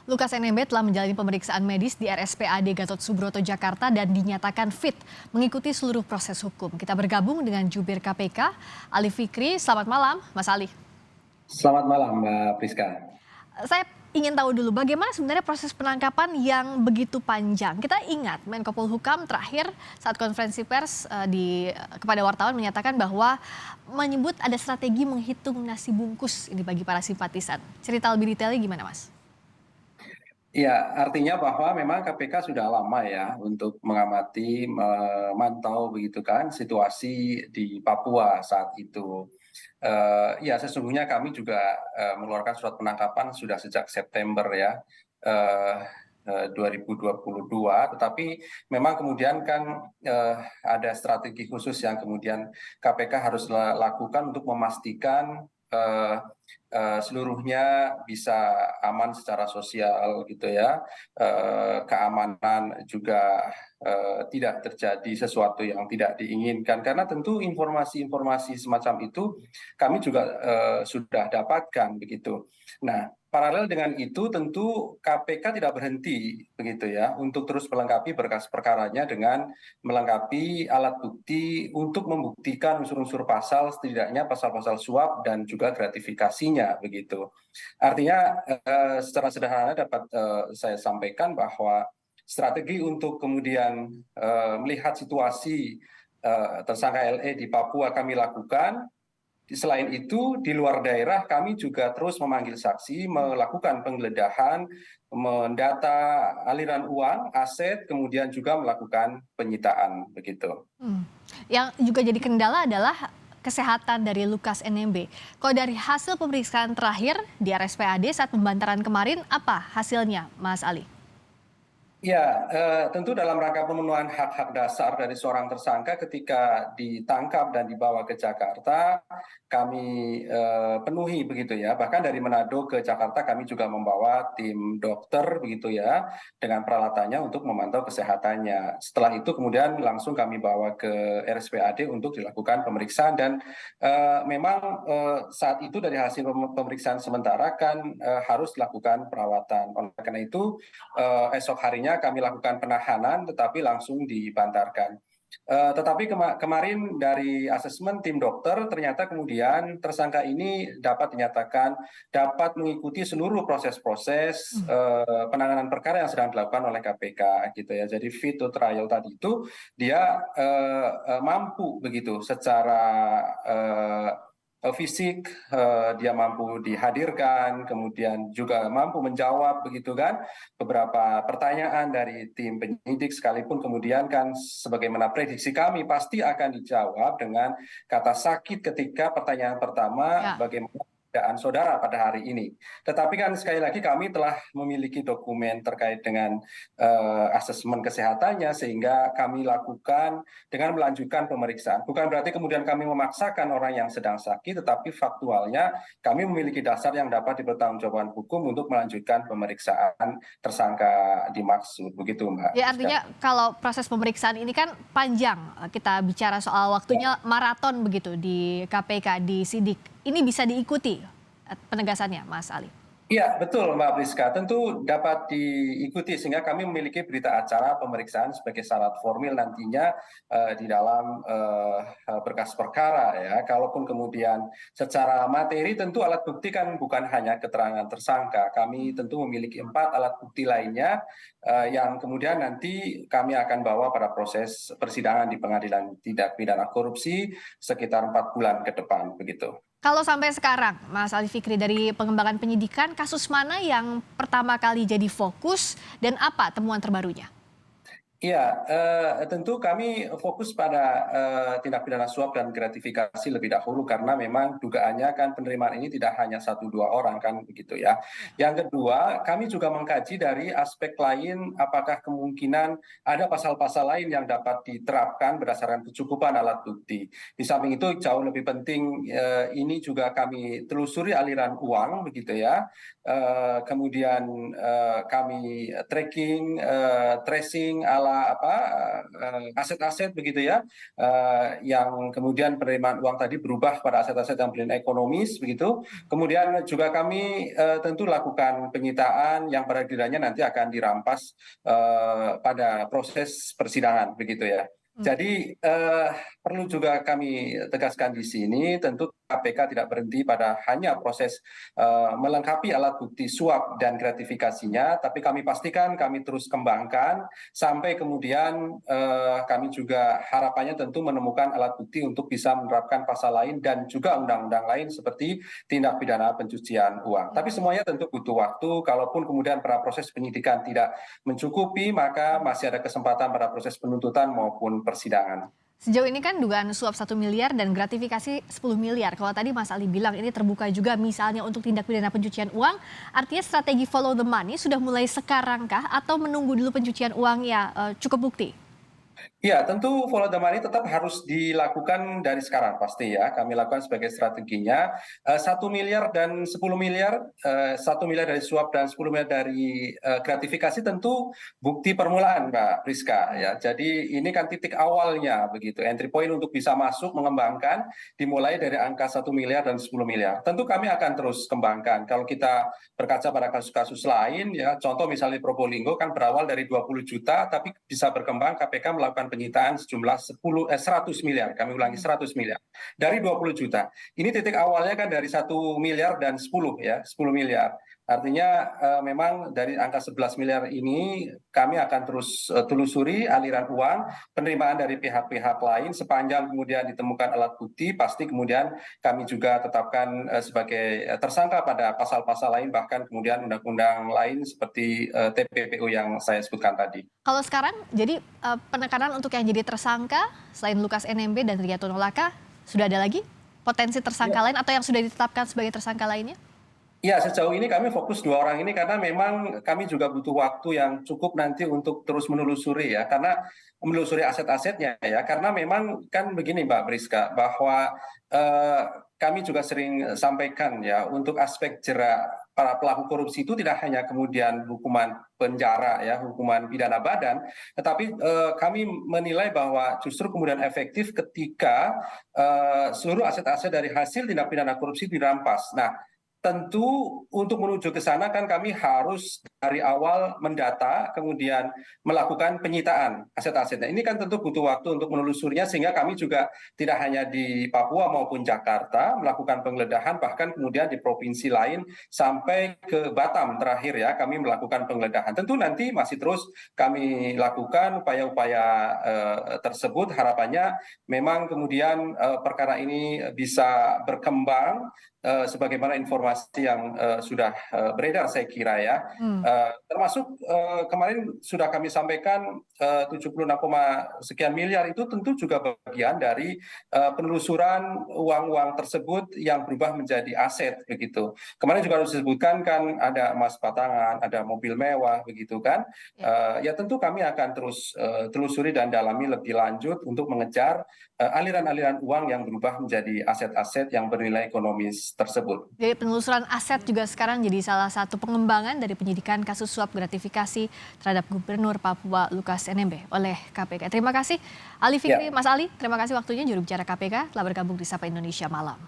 Lukas NMB telah menjalani pemeriksaan medis di RSPAD Gatot Subroto Jakarta dan dinyatakan fit mengikuti seluruh proses hukum. Kita bergabung dengan Jubir KPK, Ali Fikri. Selamat malam, Mas Ali. Selamat malam, Mbak Priska. Saya ingin tahu dulu bagaimana sebenarnya proses penangkapan yang begitu panjang. Kita ingat Menko Polhukam terakhir saat konferensi pers kepada wartawan menyatakan bahwa menyebut ada strategi menghitung nasi bungkus ini bagi para simpatisan. Cerita lebih detailnya gimana, Mas? Ya, artinya bahwa memang KPK sudah lama ya untuk mengamati, memantau begitu kan situasi di Papua saat itu. Ya sesungguhnya kami juga mengeluarkan surat penangkapan sudah sejak September ya, 2022. Tetapi memang kemudian kan ada strategi khusus yang kemudian KPK harus lakukan untuk memastikan seluruhnya bisa aman secara sosial gitu ya, keamanan juga tidak terjadi sesuatu yang tidak diinginkan, karena tentu informasi-informasi semacam itu kami juga sudah dapatkan begitu. Nah, paralel dengan itu tentu KPK tidak berhenti begitu ya untuk terus melengkapi berkas perkaranya dengan melengkapi alat bukti untuk membuktikan unsur-unsur pasal, setidaknya pasal-pasal suap dan juga gratifikasinya begitu. Artinya secara sederhana dapat saya sampaikan bahwa strategi untuk kemudian melihat situasi tersangka LE di Papua kami lakukan. Selain itu, di luar daerah kami juga terus memanggil saksi, melakukan penggeledahan, mendata aliran uang, aset, kemudian juga melakukan penyitaan begitu. Yang juga jadi kendala adalah kesehatan dari Lukas NMB. Kalau dari hasil pemeriksaan terakhir di RSPAD saat pembantaran kemarin, apa hasilnya, Mas Ali? Ya, tentu dalam rangka pemenuhan hak-hak dasar dari seorang tersangka ketika ditangkap dan dibawa ke Jakarta, kami penuhi begitu ya. Bahkan dari Manado ke Jakarta kami juga membawa tim dokter begitu ya, dengan peralatannya untuk memantau kesehatannya. Setelah itu kemudian langsung kami bawa ke RSPAD untuk dilakukan pemeriksaan dan memang saat itu dari hasil pemeriksaan sementara kan harus dilakukan perawatan. Oleh karena itu esok harinya kami lakukan penahanan tetapi langsung dibantarkan. Tetapi kemarin dari asesmen tim dokter ternyata kemudian tersangka ini dapat dinyatakan dapat mengikuti seluruh proses-proses penanganan perkara yang sedang dilakukan oleh KPK gitu ya. Jadi fit to trial tadi itu dia mampu begitu secara fisik, dia mampu dihadirkan, kemudian juga mampu menjawab begitu kan beberapa pertanyaan dari tim penyidik, sekalipun kemudian kan sebagaimana prediksi kami pasti akan dijawab dengan kata sakit ketika pertanyaan pertama Ya. bagaimana keadaan saudara pada hari ini. Tetapi kan sekali lagi kami telah memiliki dokumen terkait dengan asesmen kesehatannya sehingga kami lakukan dengan melanjutkan pemeriksaan. Bukan berarti kemudian kami memaksakan orang yang sedang sakit, tetapi faktualnya kami memiliki dasar yang dapat dipertanggungjawabkan hukum untuk melanjutkan pemeriksaan tersangka dimaksud. Begitu, Mbak Ya Rizka. artinya kalau proses pemeriksaan ini kan panjang, kita bicara soal waktunya maraton begitu di KPK, di sidik. Ini bisa diikuti penegasannya, Mas Ali? Iya, betul Mbak Priska. Tentu dapat diikuti sehingga kami memiliki berita acara pemeriksaan sebagai syarat formil nantinya di dalam berkas perkara ya. Kalaupun kemudian secara materi tentu alat bukti kan bukan hanya keterangan tersangka. Kami tentu memiliki 4 alat bukti lainnya yang kemudian nanti kami akan bawa pada proses persidangan di Pengadilan Tindak Pidana Korupsi sekitar 4 bulan ke depan begitu. Kalau sampai sekarang, Mas Ali Fikri, dari pengembangan penyidikan, kasus mana yang pertama kali jadi fokus dan apa temuan terbarunya? Iya, tentu kami fokus pada tindak pidana suap dan gratifikasi lebih dahulu karena memang dugaannya kan penerimaan ini tidak hanya 1-2 orang kan begitu ya. Ya. Yang kedua, kami juga mengkaji dari aspek lain apakah kemungkinan ada pasal-pasal lain yang dapat diterapkan berdasarkan kecukupan alat bukti. Di samping itu jauh lebih penting ini juga kami telusuri aliran uang begitu ya. Kemudian kami tracking, tracing alat beberapa aset-aset begitu ya, yang kemudian penerimaan uang tadi berubah pada aset-aset yang bernilai ekonomis begitu. Kemudian juga kami tentu lakukan penyitaan yang pada gilirannya nanti akan dirampas pada proses persidangan begitu ya. Jadi perlu juga kami tegaskan di sini, tentu KPK tidak berhenti pada hanya proses melengkapi alat bukti suap dan gratifikasinya, tapi kami pastikan kami terus kembangkan sampai kemudian kami juga harapannya tentu menemukan alat bukti untuk bisa menerapkan pasal lain dan juga undang-undang lain seperti tindak pidana pencucian uang. Tapi semuanya tentu butuh waktu. Kalaupun kemudian pada proses penyidikan tidak mencukupi, maka masih ada kesempatan pada proses penuntutan maupun persidangan. Sejauh ini kan dugaan suap 1 miliar dan gratifikasi 10 miliar. Kalau tadi Mas Ali bilang ini terbuka juga misalnya untuk tindak pidana pencucian uang, artinya strategi follow the money sudah mulai sekarangkah atau menunggu dulu pencucian uang ya cukup bukti? Ya, tentu follow the money tetap harus dilakukan dari sekarang pasti ya. Kami lakukan sebagai strateginya. 1 miliar dan 10 miliar, 1 miliar dari suap dan 10 miliar dari gratifikasi tentu bukti permulaan Mbak Priska ya. Jadi ini kan titik awalnya begitu. Entry point untuk bisa masuk mengembangkan dimulai dari angka 1 miliar dan 10 miliar. Tentu kami akan terus kembangkan. Kalau kita berkaca pada kasus-kasus lain ya, contoh misalnya Probolinggo kan berawal dari 20 juta tapi bisa berkembang KPK melakukan penyitaan sejumlah 100 miliar, kami ulangi 100 miliar, dari 20 juta. Ini titik awalnya kan dari 1 miliar dan 10 ya, 10 miliar. Artinya memang dari angka 11 miliar ini kami akan terus telusuri aliran uang, penerimaan dari pihak-pihak lain, sepanjang kemudian ditemukan alat bukti, pasti kemudian kami juga tetapkan sebagai tersangka pada pasal-pasal lain, bahkan kemudian undang-undang lain seperti TPPU yang saya sebutkan tadi. Kalau sekarang jadi penekanan untuk yang jadi tersangka selain Lukas NMB dan Riyatun Olaka sudah ada lagi potensi tersangka lain atau yang sudah ditetapkan sebagai tersangka lainnya? Ya, sejauh ini kami fokus 2 orang ini karena memang kami juga butuh waktu yang cukup nanti untuk terus menelusuri ya, karena menelusuri aset-asetnya ya, karena memang kan begini Mbak Priska, bahwa eh, kami juga sering sampaikan ya, untuk aspek jerak para pelaku korupsi itu tidak hanya kemudian hukuman penjara ya, hukuman pidana badan, tetapi kami menilai bahwa justru kemudian efektif ketika seluruh aset-aset dari hasil tindak pidana korupsi dirampas. Nah, tentu untuk menuju ke sana kan kami harus dari awal mendata, kemudian melakukan penyitaan aset-asetnya. Ini kan tentu butuh waktu untuk menelusurinya, sehingga kami juga tidak hanya di Papua maupun Jakarta melakukan penggeledahan, bahkan kemudian di provinsi lain sampai ke Batam terakhir ya, kami melakukan penggeledahan. Tentu nanti masih terus kami lakukan upaya-upaya tersebut, harapannya memang kemudian perkara ini bisa berkembang sebagaimana informasi yang sudah beredar saya kira ya. Termasuk kemarin sudah kami sampaikan 76, sekian miliar itu tentu juga bagian dari penelusuran uang-uang tersebut yang berubah menjadi aset begitu. Kemarin juga harus disebutkan kan ada emas batangan, ada mobil mewah begitu kan. Ya tentu kami akan terus telusuri dan dalami lebih lanjut untuk mengejar aliran-aliran uang yang berubah menjadi aset-aset yang bernilai ekonomis tersebut. Jadi penelusuran aset juga sekarang jadi salah satu pengembangan dari penyidikan kasus suap gratifikasi terhadap Gubernur Papua Lukas NMB oleh KPK. Terima kasih Ali Fikri, Mas Ali, terima kasih waktunya, juru bicara KPK telah bergabung di Sapa Indonesia Malam.